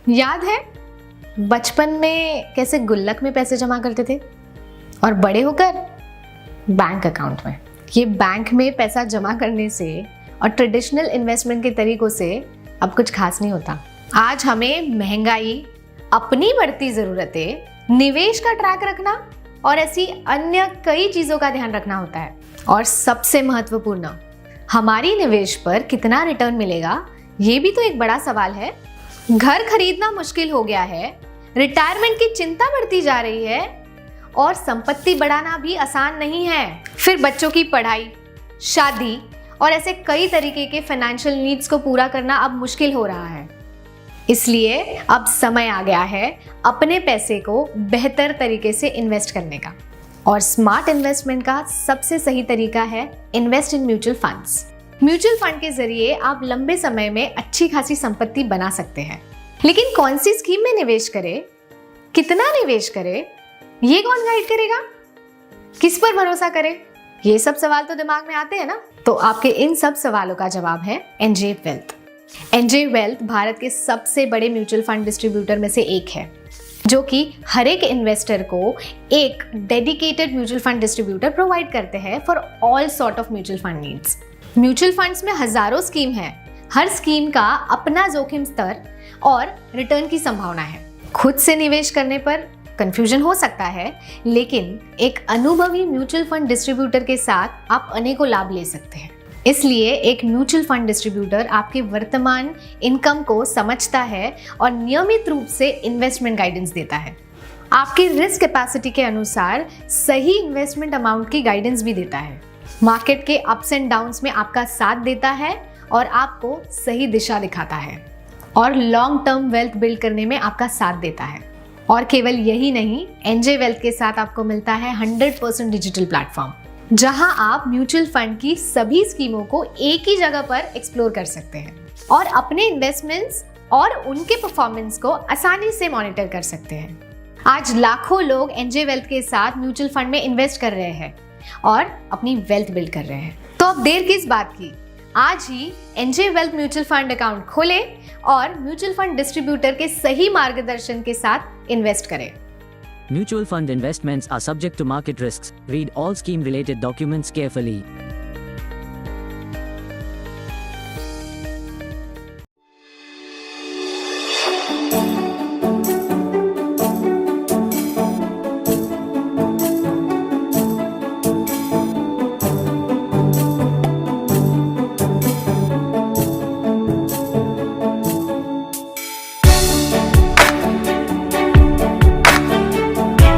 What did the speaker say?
याद है बचपन में कैसे गुल्लक में पैसे जमा करते थे और बड़े होकर बैंक अकाउंट में। ये बैंक में पैसा जमा करने से और ट्रेडिशनल इन्वेस्टमेंट के तरीकों से अब कुछ खास नहीं होता। आज हमें महंगाई, अपनी बढ़ती ज़रूरतें, निवेश का ट्रैक रखना और ऐसी अन्य कई चीज़ों का ध्यान रखना होता है। और सबसे महत्वपूर्ण, हमारी निवेश पर कितना रिटर्न मिलेगा, ये भी तो एक बड़ा सवाल है। घर खरीदना मुश्किल हो गया है, रिटायरमेंट की चिंता बढ़ती जा रही है और संपत्ति बढ़ाना भी आसान नहीं है। फिर बच्चों की पढ़ाई, शादी और ऐसे कई तरीके के फाइनेंशियल नीड्स को पूरा करना अब मुश्किल हो रहा है। इसलिए अब समय आ गया है अपने पैसे को बेहतर तरीके से इन्वेस्ट करने का। और स्मार्ट इन्वेस्टमेंट का सबसे सही तरीका है invest in mutual funds. Mutual fund के जरिए आप लंबे समय में अच्छी खासी संपत्ति बना सकते हैं। लेकिन कौन सी स्कीम में निवेश करें, कितना निवेश करें, ये कौन गाइड करेगा, किस पर भरोसा करें, ये सब सवाल तो दिमाग में आते हैं ना। तो आपके इन सब सवालों का जवाब है NJ wealth. NJ wealth Bharat के सबसे बड़े म्यूचुअल फंड डिस्ट्रीब्यूटर में से एक है, जो कि हर एक इन्वेस्टर को एक dedicated mutual fund distributor provide करते हैं for all sort of mutual fund needs. Mutual funds में हजारों स्कीम है, हर स्कीम का अपना जोखिम स्तर और रिटर्न की संभावना है। खुद से निवेश करने पर कंफ्यूजन हो सकता है, लेकिन एक अनुभवी म्यूचुअल फंड डिस्ट्रीब्यूटर के साथ आप अनेकों लाभ ले सकते हैं। इसलिए एक म्यूचुअल फंड डिस्ट्रीब्यूटर आपके वर्तमान इनकम को समझता है और नियमित रूप से इन्वेस्टमेंट गाइडेंस देता है। आपकी रिस्क कैपेसिटी के अनुसार सही इन्वेस्टमेंट अमाउंट की गाइडेंस भी देता है। मार्केट के अप्स एंड डाउन्स में आपका साथ देता है और आपको सही दिशा दिखाता है और लॉन्ग टर्म वेल्थ बिल्ड करने में आपका साथ देता है। और केवल यही नहीं, एनजे वेल्थ के साथ आपको मिलता है 100% डिजिटल प्लेटफॉर्म, जहां आप म्यूचुअल फंड की सभी स्कीमों को एक ही जगह पर एक्सप्लोर कर सकते हैं और अपने इन्वेस्टमेंट्स और उनके परफॉर्मेंस को आसानी से मॉनिटर कर सकते हैं। आज लाखों लोग एनजे वेल्थ के साथ म्यूचुअल फंड में इन्वेस्ट कर रहे हैं और अपनी वेल्थ बिल्ड कर रहे हैं। तो अब देर किस बात की, आज ही NJ wealth mutual fund account खोलें और म्यूचुअल फंड डिस्ट्रीब्यूटर के सही मार्गदर्शन के साथ इन्वेस्ट करें। Mutual fund investments are subject to market risks. Read all scheme related documents carefully.